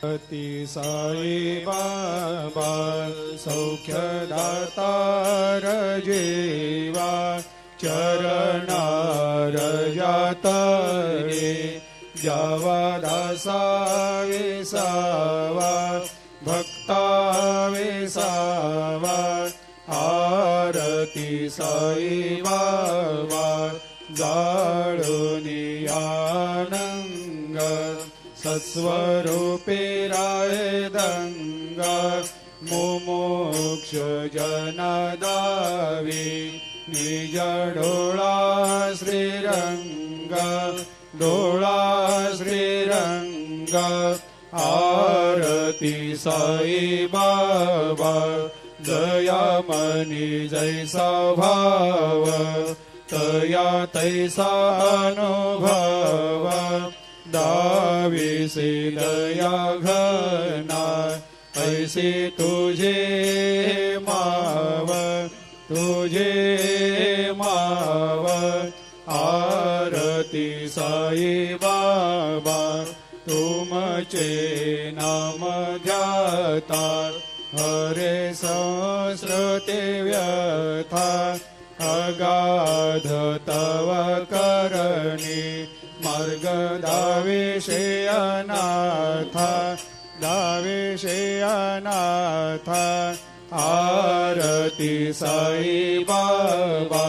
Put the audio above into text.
ती साई बाबा सौख्यदातार जीवा चरणार जातरे जावा दासा विसावा भक्ता विसावा आरती साई बाबा जाळुनी आनंग सत्स्वरूपे राय दंग मुमुक्ष जनदावी निज डोळा श्रीरंग डोळा श्रीरंग आरती साई बाबा दयामनी जैसा भाव तया तैसा अनुभव दाविसे दया घना ऐसे तुझे माव तुझे माव आरती साई बाबा तुमचे नाम ध्याता हरे संस्कृते व्यथा अगाध तव करणी मार्ग दाविषे अनाथा दाविषे अनाथा आरती साई बाबा